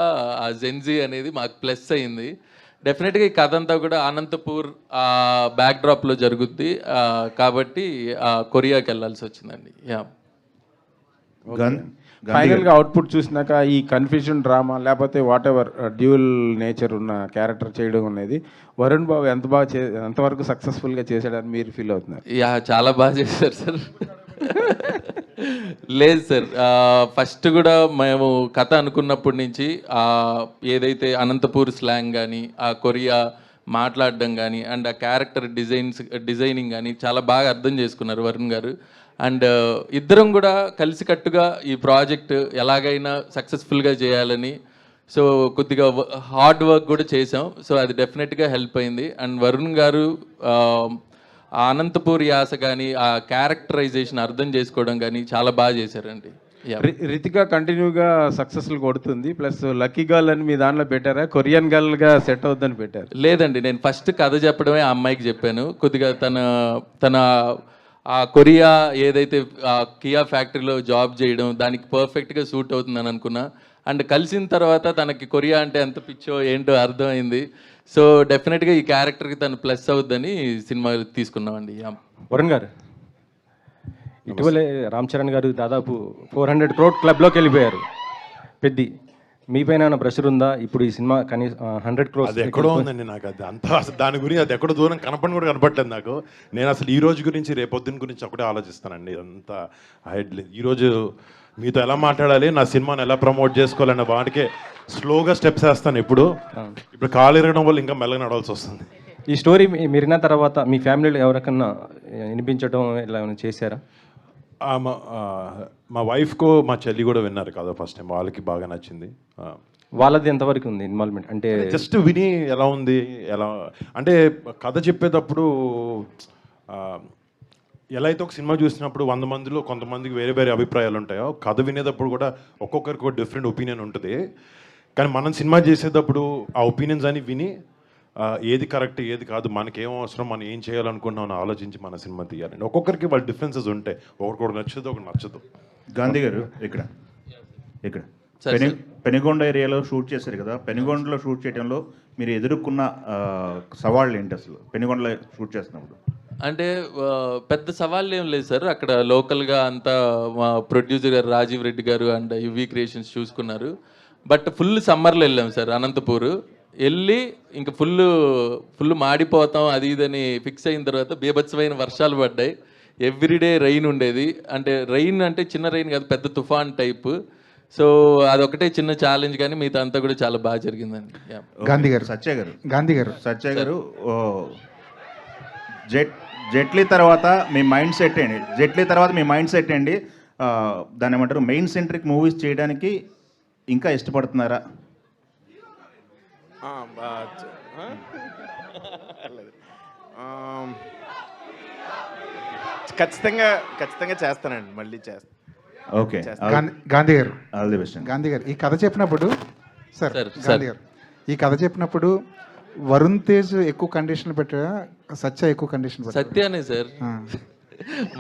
ఆ జెన్జీ అనేది మాకు ప్లస్ అయింది. డెఫినెట్గా ఈ కథ అంతా కూడా అనంతపూర్ బ్యాక్డ్రాప్లో జరుగుద్ది కాబట్టి కొరియాకి వెళ్ళాల్సి వచ్చిందండి. ఫైనల్గా అవుట్పుట్ చూసినాక ఈ కన్ఫ్యూజన్ డ్రామా లేకపోతే వాట్ ఎవర్ డ్యూల్ నేచర్ ఉన్న క్యారెక్టర్ చేయడం అనేది వరుణ్ బాబు ఎంతవరకు సక్సెస్ఫుల్గా చేశాడని మీరు ఫీల్ అవుతున్నారు? చాలా బాగా చేశారు సార్. లేదు సార్, ఫస్ట్ కూడా మేము కథ అనుకున్నప్పటి నుంచి ఏదైతే అనంతపూర్ స్లాంగ్ కానీ, ఆ కొరియా మాట్లాడడం కానీ, అండ్ ఆ క్యారెక్టర్ డిజైనింగ్ కానీ చాలా బాగా అర్థం చేసుకున్నారు వరుణ్ గారు. అండ్ ఇద్దరం కూడా కలిసికట్టుగా ఈ ప్రాజెక్ట్ ఎలాగైనా సక్సెస్ఫుల్గా చేయాలని సో కొద్దిగా హార్డ్ వర్క్ కూడా చేసాం. సో అది డెఫినెట్గా హెల్ప్ అయింది. అండ్ వరుణ్ గారు ఆ అనంతపూర్ యాస కానీ, ఆ క్యారెక్టరైజేషన్ అర్థం చేసుకోవడం కానీ చాలా బాగా చేశారండి. రితిక కంటిన్యూగా సక్సెస్ఫుల్ కొడుతుంది, ప్లస్ లక్కీ గర్ల్ అని మీ దాంట్లో పెట్టారా? కొరియన్ గర్ల్గా సెట్ అవుద్దని పెట్టారు? లేదండి, నేను ఫస్ట్ కథ చెప్పడమే ఆ అమ్మాయికి చెప్పాను. కొద్దిగా తన ఆ కొరియా ఏదైతే కియా ఫ్యాక్టరీలో జాబ్ చేయడం దానికి పర్ఫెక్ట్గా సూట్ అవుతుందని అనుకున్నా. అండ్ కలిసిన తర్వాత తనకి కొరియా అంటే ఎంత పిచ్చో ఏంటో అర్థమైంది. సో డెఫినెట్గా ఈ క్యారెక్టర్కి తను ప్లస్ అవుద్దని సినిమా తీసుకున్నామండి. వరుణ్ గారు, ఇటీవలే రామ్ చరణ్ గారు దాదాపు 400 crore క్లబ్లోకి వెళ్ళిపోయారు. పెద్ది మీ పైన ప్రెషర్ ఉందా ఇప్పుడు ఈ సినిమా కనీసం 100 crores? అది ఎక్కడో ఉందండి నాకు, అది అంతా అసలు దాని గురించి అది ఎక్కడో దూరం కనపడి కూడా కనపడలేదు నాకు. నేను అసలు ఈ రోజు గురించి రేపొద్దున గురించి ఒకటే ఆలోచిస్తానండి. అంతా ఈరోజు మీతో ఎలా మాట్లాడాలి, నా సినిమాని ఎలా ప్రమోట్ చేసుకోవాలన్న వాటికే స్లోగా స్టెప్స్ వేస్తాను. ఇప్పుడు కాలు ఎరగడం వల్ల ఇంకా మెల్లగా నడవాల్సి వస్తుంది. ఈ స్టోరీ మీరు విన్న తర్వాత మీ ఫ్యామిలీలో ఎవరికన్నా వినిపించడం ఇలా చేశారా? మా వైఫ్కు మా చెల్లి కూడా విన్నారు కదా ఫస్ట్ టైం, వాళ్ళకి బాగా నచ్చింది. వాళ్ళది ఎంతవరకు ఉంది ఇన్వాల్వ్మెంట్? అంటే జస్ట్ విని ఎలా ఉంది, ఎలా అంటే కథ చెప్పేటప్పుడు ఎలా అయితే ఒక సినిమా చూసినప్పుడు 100 మందిలో కొంతమందికి వేరే వేరే అభిప్రాయాలు ఉంటాయో, కథ వినేటప్పుడు కూడా ఒక్కొక్కరికి ఒక డిఫరెంట్ ఒపీనియన్ ఉంటుంది. కానీ మనం సినిమా చేసేటప్పుడు ఆ ఒపీనియన్స్ అని విని ఏది కరెక్ట్ ఏది కాదు, మనకేం అవసరం, మనం ఏం చేయాలనుకుంటున్నాం అని ఆలోచించి మన సినిమా తీయాలండి. ఒక్కొక్కరికి వాళ్ళ డిఫరెన్సెస్ ఉంటాయి, ఒకరికి నచ్చదు ఒకటి నచ్చదు. గాంధీ గారు ఇక్కడ పెనుగొండ ఏరియాలో షూట్ చేశారు కదా, పెనుగొండలో షూట్ చేయడంలో మీరు ఎదుర్కొన్న సవాళ్ళు ఏంటి అసలు పెనుగొండలో షూట్ చేస్తున్నప్పుడు? అంటే పెద్ద సవాళ్ళు ఏం లేదు సార్. అక్కడ లోకల్గా అంతా మా ప్రొడ్యూసర్ గారు రాజీవ్ రెడ్డి గారు అండ్ యువి క్రియేషన్స్ చూసుకున్నారు. బట్ ఫుల్ సమ్మర్లో వెళ్ళాం సార్ అనంతపూర్. వెళ్ళి ఇంకా ఫుల్ మాడిపోతాం అది ఇదని ఫిక్స్ అయిన తర్వాత బీభత్సమైన వర్షాలు పడ్డాయి. ఎవ్రీడే రైన్ ఉండేది. అంటే రైన్ అంటే చిన్న రైన్ కాదు, పెద్ద తుఫాన్ టైప్. సో అదొకటే చిన్న ఛాలెంజ్, కానీ మిగతా అంతా కూడా చాలా బాగా జరిగిందండి. గాంధీ గారు సత్య గారు జెట్లీ తర్వాత మీ మైండ్ సెట్ ఏంటి? దాన్ని ఏమంటారు, మెయిన్ సెంట్రిక్ మూవీస్ చేయడానికి ఇంకా ఇష్టపడుతున్నారా? ఖచ్చితంగా చేస్తానండి, మళ్ళీ చేస్తాను. ఓకే, గాంధీ గారు, ఆల్ ది బెస్ట్. గాంధీ గారు ఈ కథ చెప్పినప్పుడు సార్, సార్, గాంధీ గారు ఈ కథ చెప్పినప్పుడు వరుణ్ తేజ్ ఎక్కువ కండిషన్లు పెట్టాడా, సత్య ఎక్కువ కండిషన్ పెట్టాడా? సత్యానే సార్.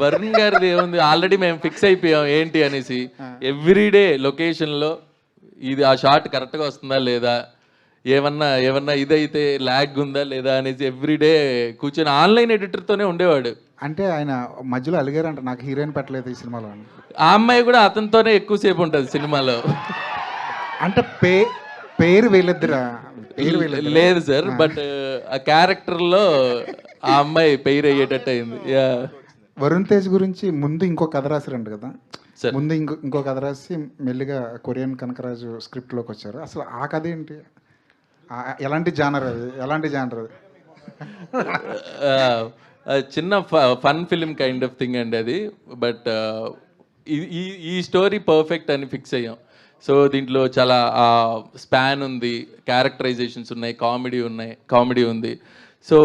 వరుణ్ గారిది ఏముంది, ఆల్రెడీ మేము ఫిక్స్ అయిపోయాం ఏంటి అనేసి. ఎవ్రీడే లొకేషన్లో ఇది ఆ షాట్ కరెక్ట్గా వస్తుందా లేదా, ఏమన్నా ఇదైతే ల్యాగ్ ఉందా లేదా అనేసి ఎవ్రీడే కూర్చొని ఆన్లైన్ ఎడిటర్తోనే ఉండేవాడు. అంటే ఆయన మధ్యలో అలిగారంట, నాకు హీరోయిన్ పెట్టలేదు ఈ సినిమాలో అని. ఆ అమ్మాయి కూడా అతనితోనే ఎక్కువసేపు ఉంటుంది సినిమాలో. అంటే పేరు వీళ్ళిద్దరా? లేదు సార్, బట్ ఆ క్యారెక్టర్లో ఆ అమ్మాయి పెయిర్ అయ్యేటట్టు అయింది. వరుణ్ తేజ్ గురించి ముందు ఇంకో కథ రాశారంట కదా, సార్. ముందు ఇంకో కథ రాసి మెల్లిగా కొరియన్ కనకరాజు స్క్రిప్ట్లోకి వచ్చారు. అసలు ఆ కథ ఏంటి, ఎలాంటి జానర్ అది? చిన్న fun film kind of thing అండి అది. బట్ ఈ స్టోరీ పర్ఫెక్ట్ అని ఫిక్స్ అయ్యాం. సో దీంట్లో చాలా స్పాన్ ఉంది, క్యారెక్టరైజేషన్స్ ఉన్నాయి, కామెడీ ఉంది. సో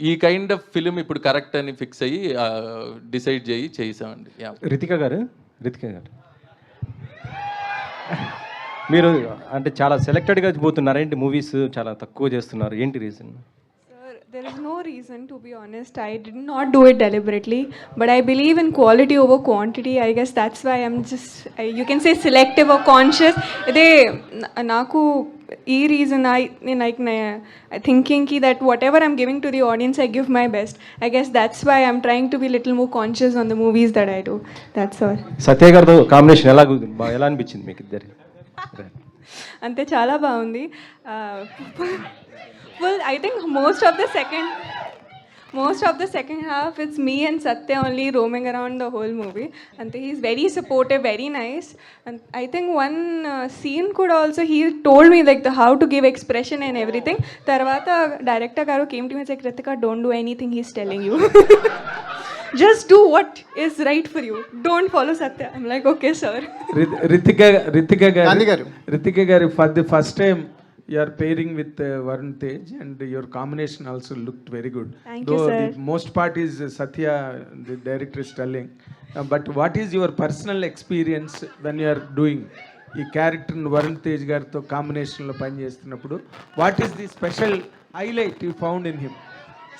ఈ కైండ్ ఆఫ్ ఫిలిం ఇప్పుడు కరెక్ట్ అని ఫిక్స్ అయ్యి డిసైడ్ చేసామండి. రితిక గారు మీరు అంటే చాలా సెలెక్టెడ్గా పోతున్నారేంటి, మూవీస్ చాలా తక్కువ చేస్తున్నారు, ఏంటి reason? There is no reason, to be honest. I did not do it deliberately, but I believe in quality over quantity. I guess that's why I'm just, you can say selective or conscious. Ide naku ee reason thinking ki that whatever I'm giving to the audience, I give my best. I guess that's why I'm trying to be little more conscious on the movies that I do. That's all. సత్య గారితో combination ఎలా అనిపించింది మీకు ఇద్దరు? ante chala baagundi. Well, I think most of the second half, it's me and Satya only roaming around the whole movie. And he's very supportive, very nice. And I think one scene could also, he told me like how to give expression and everything. Tarvata director garu came to me and said, Ritika, don't do anything he's telling you. Just do what is right for you. Don't follow Satya. I'm like, okay, sir. Ritika garu, for the first time you are pairing with Varun Tej, and your combination also looked very good. Thank Though you, sir. the most part is Satya, the director, is telling. But what is your personal experience when you are doing ఈ character Varun Tej గారితో కాంబినేషన్లో పనిచేస్తున్నప్పుడు? What is the special highlight you found in him?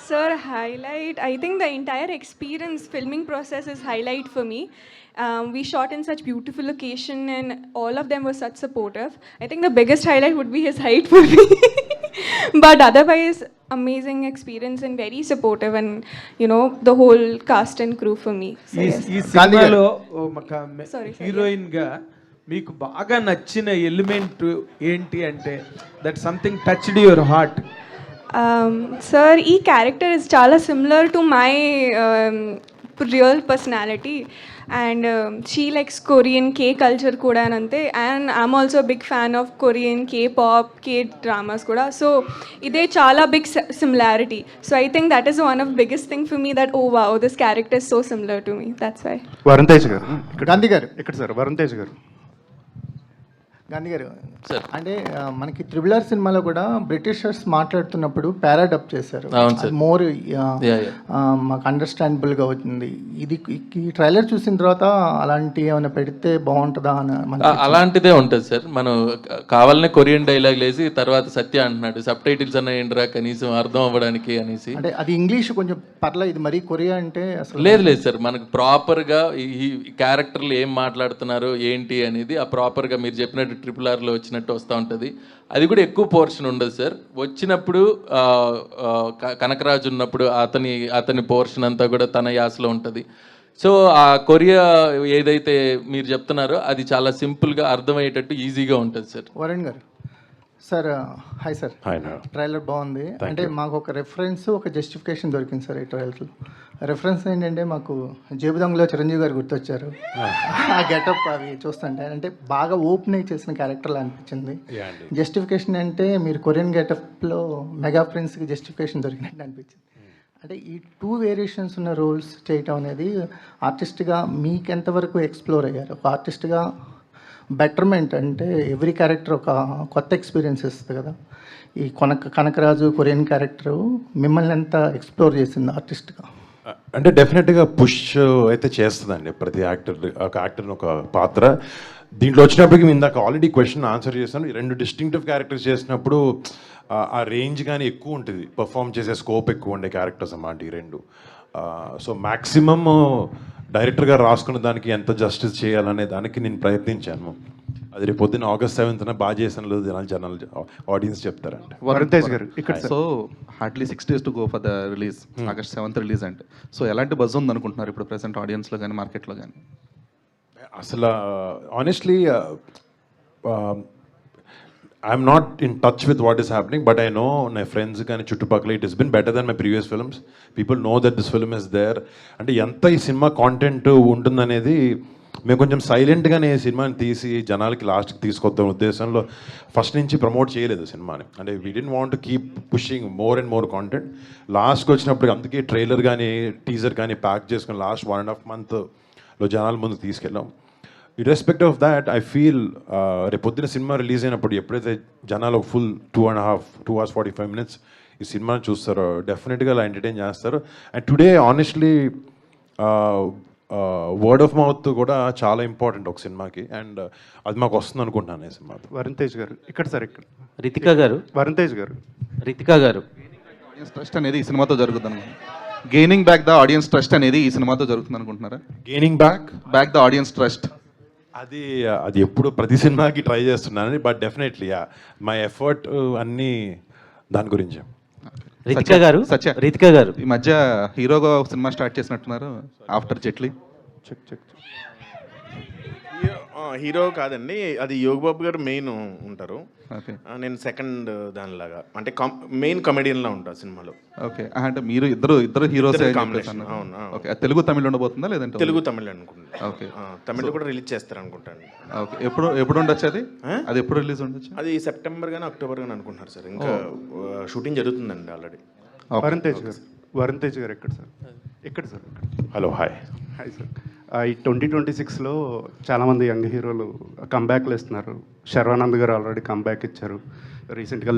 Sir, highlight, I think the entire experience, filming process is highlight for me. We shot in such beautiful location and all of them were such supportive. I think the biggest highlight would be his height for me. But otherwise, amazing experience and very supportive, and you know, the whole cast and crew for me. So, yes. ఈ సినిమాలో Sorry, sir. Heroine గా మీకు బాగా నచ్చిన element ఏంటి అంటే that something touched your heart? Sir, ఈ character is చాలా similar to my real personality, and she likes Korean K culture kuda anante, and I'm also a big fan of Korean K-pop, K-dramas kuda. So ide chala big similarity. So I think that is one of the biggest thing for me, that oh wow, this character is so similar to me. That's why. Varun Tej గారు, గాంధీ గారు ఇక్కడ sir, Varun Tej గారు. గాంధీ గారు, అంటే మనకి triple R సినిమాలో కూడా Britishers మాట్లాడుతున్నప్పుడు పారాడప్ చేశారు. మోర్ మాకు అండర్స్టాండబుల్గా అవుతుంది. ఇది ఈ ట్రైలర్ చూసిన తర్వాత అలాంటి ఏమైనా పెడితే బాగుంటుందా అని? అలాంటిదే ఉంటుంది సార్. మనం కావాలనే కొరియన్ డైలాగ్ లేసి తర్వాత సత్య అంటున్నాడు, సబ్ టైటిల్స్ అన్న ఏంట్రా కనీసం అర్థం అవ్వడానికి అనేసి. అంటే అది ఇంగ్లీష్ కొంచెం పర్లేదు, ఇది మరీ కొరియా అంటే అసలు లేదు సార్. మనకు ప్రాపర్గా ఈ క్యారెక్టర్లు ఏం మాట్లాడుతున్నారు ఏంటి అనేది ఆ ప్రాపర్గా మీరు చెప్పినట్టు ట్రిపుల్ ఆర్లో వచ్చినట్టు వస్తూ ఉంటుంది. అది కూడా ఎక్కువ పోర్షన్ ఉండదు సార్. వచ్చినప్పుడు కనకరాజు ఉన్నప్పుడు అతని పోర్షన్ అంతా కూడా తన యాసలో ఉంటుంది. సో ఆ కొరియా ఏదైతే మీరు చెప్తున్నారో అది చాలా సింపుల్గా అర్థమయ్యేటట్టు ఈజీగా ఉంటుంది సార్. వరుణ్ గారు, సార్ హాయ్ సార్. ట్రైలర్ బాగుంది. అంటే మాకు ఒక రెఫరెన్స్, ఒక జస్టిఫికేషన్ దొరికింది సార్ ఈ ట్రైలర్లో. రెఫరెన్స్ ఏంటంటే మాకు జేబుదొంగలో చిరంజీవి గారు గుర్తొచ్చారు. ఆ గెటప్ అవి చూస్తుంటే అంటే బాగా ఓపెన్ అయి చేసిన క్యారెక్టర్లా అనిపించింది. జస్టిఫికేషన్ అంటే మీరు కొరియన్ గెటప్లో మెగా ప్రిన్స్కి జస్టిఫికేషన్ దొరికినట్టు అనిపించింది. అంటే ఈ 2 వేరియేషన్స్ ఉన్న రోల్స్ చేయటం అనేది ఆర్టిస్ట్గా మీకు ఎంతవరకు ఎక్స్ప్లోర్ అయ్యారు? ఒక ఆర్టిస్ట్గా బెటర్మెంట్ అంటే ఎవ్రీ క్యారెక్టర్ ఒక కొత్త ఎక్స్పీరియన్స్ ఇస్తుంది కదా. ఈ కనకరాజు కొరియన్ క్యారెక్టర్ మిమ్మల్ని ఎంత ఎక్స్ప్లోర్ చేసింది ఆర్టిస్ట్గా? అంటే డెఫినెట్గా పుష్ అయితే చేస్తుందండి ప్రతి ఒక యాక్టర్ ఒక పాత్ర. దీంట్లో వచ్చినప్పటికీ ఇందాక ఆల్రెడీ క్వశ్చన్ ఆన్సర్ చేశాను. 2 డిస్టింక్టివ్ క్యారెక్టర్స్ చేసినప్పుడు ఆ రేంజ్ కానీ ఎక్కువ ఉంటుంది, పర్ఫామ్ చేసే స్కోప్ ఎక్కువ ఉండే క్యారెక్టర్స్ అన్నమాట ఈ 2. సో మ్యాక్సిమమ్ డైరెక్టర్ గారు రాసుకున్న దానికి ఎంత జస్టిస్ చేయాలనే దానికి నేను ప్రయత్నించాను. అది రేపు పొద్దున్న August 7th బాగా చేసిన లేదు జనాలు ఆడియన్స్ చెప్తారండి. వరుణ్ తేజ్ గారు ఇక్కడ so hardly 6 days to go for the release, August 7th release అంటే సో ఎలాంటి బజ్ ఉంది అనుకుంటున్నారు ఇప్పుడు ప్రెసెంట్ ఆడియన్స్లో కానీ మార్కెట్లో కానీ? అసలు honestly I'm not in touch with what is happening, but I know my friends కానీ చుట్టుపక్కల it is been better than my previous films. People know that this film is there. అంటే ఎంత ఈ సినిమా కాంటెంట్ ఉంటుందనేది మేము కొంచెం సైలెంట్గానే సినిమాని తీసి జనాలకి లాస్ట్కి తీసుకొద్దాం ఉద్దేశంలో ఫస్ట్ నుంచి ప్రమోట్ చేయలేదు సినిమాని. అంటే we didn't want to keep pushing more and more content. లాస్ట్కి వచ్చినప్పుడు అందుకే ట్రైలర్ కానీ టీజర్ కానీ ప్యాక్ చేసుకుని లాస్ట్ 1.5 monthలో జనాల ముందు తీసుకెళ్ళాం. Irrespective of that I feel రేపు పొద్దున సినిమా రిలీజ్ అయినప్పుడు ఎప్పుడైతే జనాలు ఒక ఫుల్ 2 hours 45 minutes ఈ సినిమాని చూస్తారో డెఫినెట్గా అలా ఎంటర్టైన్ చేస్తారు. And today honestly word of mouth కూడా చాలా ఇంపార్టెంట్ ఒక సినిమాకి, అండ్ అది మాకు వస్తుంది అనుకుంటున్నాను ఈ సినిమా. వరుణ్ తేజ్ గారు ఇక్కడ సార్ ఇక్కడ రితికా గారు, వరుణ్ తేజ్ గారు, రితికా గారు, ఆడియన్స్ ట్రస్ట్ అనేది ఈ సినిమాతో జరుగుతుంది అనుకుంటున్నారు? Gaining back the audience trust అనేది ఈ సినిమాతో జరుగుతుంది అనుకుంటున్నారా? Gaining back the audience trust అది ఎప్పుడు ప్రతి సినిమాకి ట్రై చేస్తున్నాను, బట్ డెఫినెట్లీ మై ఎఫర్ట్ అన్నీ దాని గురించి. రితికా గారు, రితికా గారు ఈ మధ్య హీరోగా సినిమా స్టార్ట్ చేసినట్టున్నారు ఆఫ్టర్ జెట్లీ. హీరో కాదండి, అది యోగ్ బాబు గారు మెయిన్ ఉంటారు, నేను సెకండ్ దానిలాగా అంటే మెయిన్ కమెడియన్లా ఉంటాను సినిమాలో. ఓకే, అంటే మీరు ఇద్దరు హీరోస్. ఓకే, తెలుగు తమిళ్ ఉండబోతుందా లేదంటే? తెలుగు తమిళ్ అనుకుంటా. ఓకే, తమిళ్ కూడా రిలీజ్ చేస్తారు అనుకుంటాను. ఓకే, ఎప్పుడు ఉండొచ్చు అది ఎప్పుడు రిలీజ్ ఉండొచ్చు? అది సెప్టెంబర్ కానీ అక్టోబర్ కానీ అనుకుంటున్నారు సార్. ఇంకా షూటింగ్ జరుగుతుందండి ఆల్రెడీ. వరుణ్ తేజ్ గారు ఎక్కడ సార్? ఎక్కడ సార్? Hello, hi sir. ఈ 2026లో చాలామంది యంగ్ హీరోలు కంబ్యాక్లు ఇస్తున్నారు. శర్వానంద్ గారు ఆల్రెడీ కంబ్యాక్ ఇచ్చారు, రీసెంట్గా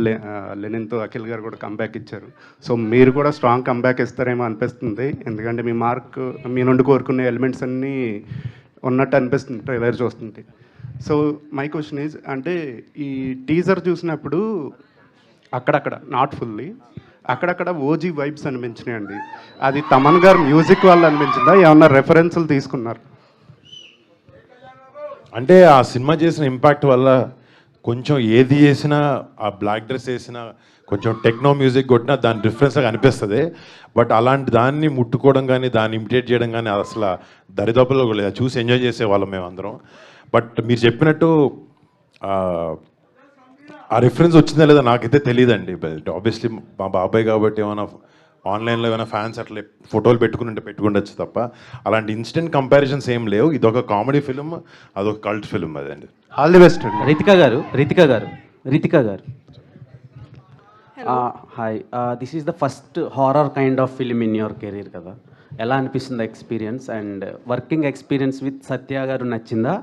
లెనిన్తో అఖిల్ గారు కూడా కంబ్యాక్ ఇచ్చారు. సో మీరు కూడా స్ట్రాంగ్ కంబ్యాక్ ఇస్తారేమో అనిపిస్తుంది, ఎందుకంటే మీ నుండి కోరుకునే ఎలిమెంట్స్ అన్నీ ఉన్నట్టు అనిపిస్తుంది ట్రైలర్ చూస్తుంటే. సో మై క్వశ్చన్ ఈజ్, అంటే ఈ టీజర్ చూసినప్పుడు అక్కడక్కడ, నాట్ ఫుల్లీ, అక్కడక్కడ ఓజీ వైబ్స్ అనిపించినాయండి. అది తమన్ గారు మ్యూజిక్ వల్ల అనిపించిందా, ఏమన్నా రెఫరెన్స్లు తీసుకున్నారు? అంటే ఆ సినిమా చేసిన ఇంపాక్ట్ వల్ల కొంచెం ఏది చేసినా, ఆ బ్లాక్ డ్రెస్ వేసినా, కొంచెం టెక్నో మ్యూజిక్ కొట్టినా దాని డిఫరెన్స్ అనిపిస్తుంది. బట్ అలాంటి దాన్ని ముట్టుకోవడం కానీ దాన్ని ఇమిటేట్ చేయడం కానీ అసలు దరిదాపుల్లో లేదు, చూసి ఎంజాయ్ చేసేవాళ్ళం మేము అందరం. బట్ మీరు చెప్పినట్టు ఆ రిఫరెన్స్ వచ్చిందా లేదా నాకైతే తెలియదండి. ఆబ్వియస్లీ మా బాబాయ్ కాబట్టి ఏమైనా ఆన్లైన్లో ఏమైనా ఫ్యాన్స్ అట్లా ఫోటోలు పెట్టుకుండొచ్చు తప్ప అలాంటి ఇన్స్టెంట్ కంపారిజన్స్ ఏం లేవు. ఇదొక కామెడీ ఫిల్మ్, అదొక కల్ట్ ఫిల్మ్. అదండి. All the best. Ritika garu hi, this is the first horror kind of film in your career కదా, ఎలా అనిపిస్తుంది experience? And working experience with Satya garu నచ్చిందా,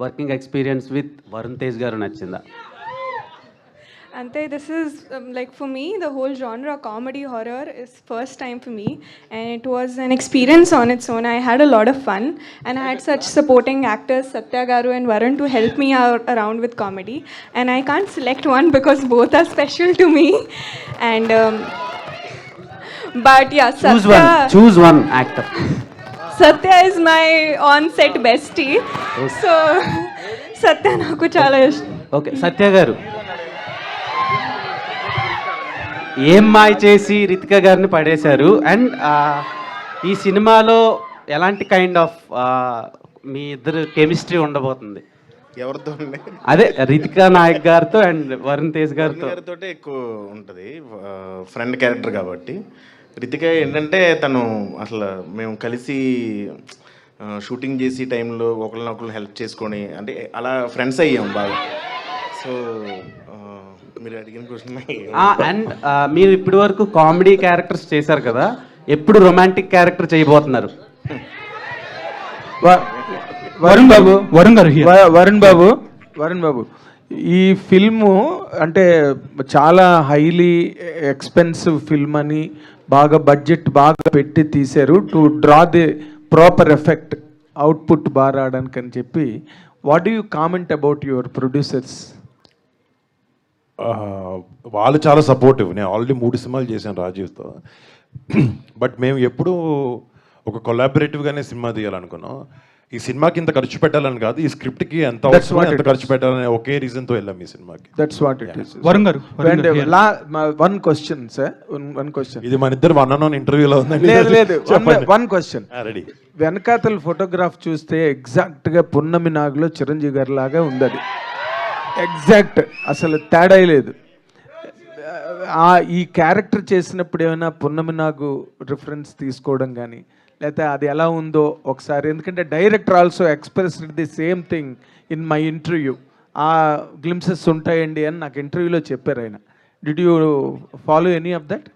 working experience with Varun Tej garu నచ్చిందా? Ante, this is like for me, the whole genre comedy horror is first time for me, and it was an experience on its own. I had a lot of fun, and I had such supporting actors Satya Garu and Varun to help me out around with comedy, and I can't select one because both are special to me. And but yeah, choose one actor. Satya is my on-set bestie, so Satya naku chala ishtam. Okay, Satya Garu ఏం మాయ చేసి రితికా గారిని పడేశారు, and ఈ సినిమాలో ఎలాంటి kind of మీ ఇద్దరు chemistry ఉండబోతుంది? ఎవరితో? అదే రితికా నాయక్ గారితో అండ్ వరుణ్ తేజ్ గారితో ఎక్కువ ఉంటుంది, ఫ్రెండ్ క్యారెక్టర్ కాబట్టి. రితిక ఏంటంటే తను అసలు మేము కలిసి షూటింగ్ చేసి టైంలో ఒకరినొకరు హెల్ప్ చేసుకొని అంటే అలా ఫ్రెండ్స్ అయ్యాం బాగా. సో మీరు అడిగిన క్వశ్చన్. అండ్ మీరు ఇప్పటి వరకు కామెడీ క్యారెక్టర్స్ చేశారు కదా, ఎప్పుడు రొమాంటిక్ క్యారెక్టర్ చేయబోతున్నారు? వరుణ్ బాబు ఈ ఫిల్ము అంటే చాలా హైలీ ఎక్స్పెన్సివ్ ఫిల్మ్ అని బాగా బడ్జెట్ బాగా పెట్టి తీశారు to draw the proper effect output బాగా రావడానికి అని చెప్పి what do you comment about your producers? వాళ్ళు చాలా సపోర్టివ్. నేను ఆల్రెడీ 3 సినిమాలు చేశాను రాజీవ్తో. బట్ మేము ఎప్పుడూ ఒక కొలాబరేటివ్గానే సినిమా తీయాలనుకున్నాం. ఈ సినిమాకి ఇంత ఖర్చు పెట్టాలని కాదు, ఈ స్క్రిప్ట్కి ఎంత అవసరమో ఎంత ఖర్చు పెట్టాలని ఒకే రీజన్తో వెళ్ళాం ఈ సినిమాకి. That's what it is. Varun garu, one question sir, one question. ఇది మన ఇద్దరు 1-on-1 ఇంటర్వ్యూలో ఉందండి. లేదు, వన్ క్వశ్చన్. రెడీ. వెనకాతల ఫోటోగ్రాఫ్ చూస్తే ఎగ్జాక్ట్గా పున్నమి నాగులో చిరంజీవి గారి లాగా ఉంది. అది ఎగ్జాక్ట్, అసలు తేడా లేదు. ఈ క్యారెక్టర్ చేసినప్పుడు ఏమైనా పున్నమి నాగు రిఫరెన్స్ తీసుకోవడం కానీ, లేకపోతే అది ఎలా ఉందో ఒకసారి, ఎందుకంటే director also expressed the same thing in my interview. ఆ గ్లిమ్సెస్ ఉంటాయండి అని నాకు ఇంటర్వ్యూలో చెప్పారు ఆయన. Did you follow any of that?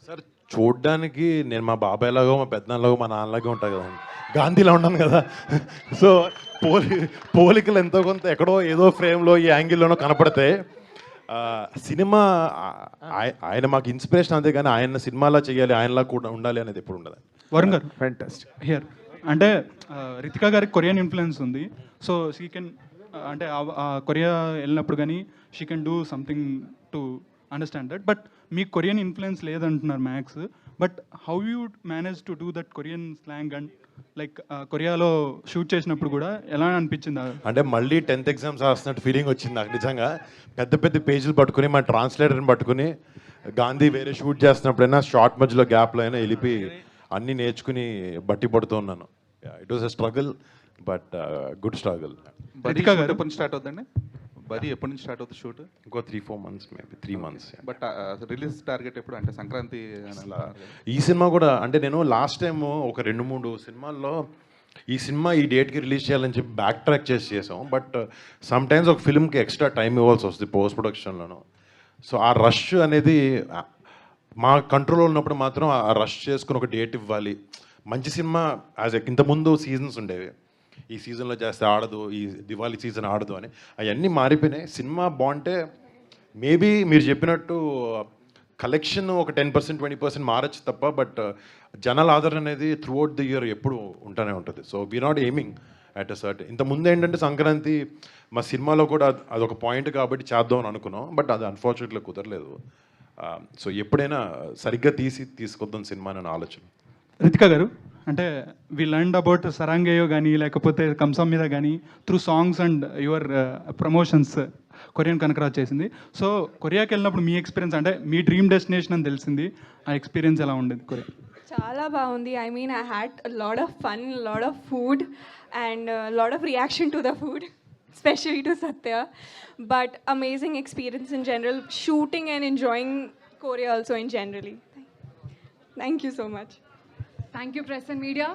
Sir చూడ్డానికి నేను మా బాబాయ్ లాగో, మా పెద్దనాన్నలాగో, మా నాన్నలాగా ఉంటాను కదండి. గాంధీలో ఉన్నాను కదా. సో పోలికలు ఎంతో కొంత ఎక్కడో ఏదో ఫ్రేమ్లో ఈ యాంగిల్లోనో కనపడితే సినిమా ఆయన మాకు ఇన్స్పిరేషన్, అంతే కానీ ఆయన సినిమాలా చేయాలి, ఆయనలా కూడా ఉండాలి అనేది ఎప్పుడు ఉండదు. వరుణ్ గారు, ఫ్యాంటాస్టిక్. హియర్ అంటే రితికా గారికి కొరియన్ ఇన్ఫ్లుయెన్స్ ఉంది. సో షీ కెన్ అంటే కొరియా వెళ్ళినప్పుడు కానీ she can do something to understand that. But మీకు కొరియన్ ఇన్ఫ్లుయెన్స్ లేదంటున్నారు max. But how you manage to do that Korean slang and like కొరియాలో షూట్ చేసినప్పుడు కూడా ఎలా అనిపించింది? అంటే మళ్ళీ 10th ఎగ్జామ్స్ రాస్తున్నట్టు ఫీలింగ్ వచ్చింది నాకు నిజంగా. పెద్ద పెద్ద పేజీలు పట్టుకుని మా ట్రాన్స్లేటర్ని పట్టుకుని గాంధీ వేరే షూట్ చేస్తున్నప్పుడైనా షార్ట్ మధ్యలో గ్యాప్లో అయినా వెళ్ళి అన్నీ నేర్చుకుని బట్టి పడుతూ ఉన్నాను. It was a struggle, but good struggle. ఎప్పటి నుంచి స్టార్ట్ అవుతుందండి? బరీ ఎప్పటి నుంచి స్టార్ట్ అవుతుంది షూట్? ఇంకో 3-4 months, maybe 3 months. But release target ఎప్పుడు? అంటే సంక్రాంతి. ఈ సినిమా కూడా అంటే నేను లాస్ట్ టైం ఒక 2-3 సినిమాల్లో ఈ సినిమా ఈ డేట్కి రిలీజ్ చేయాలని చెప్పి బ్యాక్ ట్రాక్ చేసాం. బట్ సమ్ టైమ్స్ ఒక ఫిల్మ్కి ఎక్స్ట్రా టైం ఇవ్వాల్సి వస్తుంది పోస్ట్ ప్రొడక్షన్లోనూ. సో ఆ రష్ అనేది మా కంట్రోల్లో ఉన్నప్పుడు మాత్రం ఆ రష్ చేసుకుని ఒక డేట్ ఇవ్వాలి. మంచి సినిమా ఇంతకుముందు సీజన్స్ ఉండేవి, ఈ సీజన్లో చేస్తే ఆడదు, ఈ దివాళీ సీజన్ ఆడదు అని. అవన్నీ మారిపోయినాయి. సినిమా బాగుంటే మేబీ మీరు చెప్పినట్టు కలెక్షన్ ఒక 10% 20% మారచ్చు తప్ప, బట్ జనాల ఆదరణ అనేది త్రూ అవుట్ ది ఇయర్ ఎప్పుడు ఉంటూనే ఉంటుంది. So we not aiming at a certain. ఇంతకుముందు ఏంటంటే సంక్రాంతి మా సినిమాలో కూడా అదొక పాయింట్ కాబట్టి చేద్దాం అని అనుకున్నాం, బట్ అది అన్ఫార్చునేట్గా కుదరలేదు. సో ఎప్పుడైనా సరిగ్గా తీసుకొద్దాం సినిమా అని ఆలోచన. రితికా గారు, అంటే వి లర్న్డ్ అబౌట్ సరాంగేయో కానీ లేకపోతే కంసం మీద కానీ through songs and your promotions Korean Kanakaraj చేసింది. సో కొరియాకి వెళ్ళినప్పుడు మీ ఎక్స్పీరియన్స్, అంటే మీ డ్రీమ్ డెస్టినేషన్ అని తెలిసింది, ఆ ఎక్స్పీరియన్స్ ఎలా ఉండేది కొరియా? చాలా బాగుంది. I mean I had lot of fun, lot of food and lot of reaction to the food, especially to Satya, but amazing experience in general, shooting and enjoying Korea also in generally. Thank you so much. Thank you, press and media.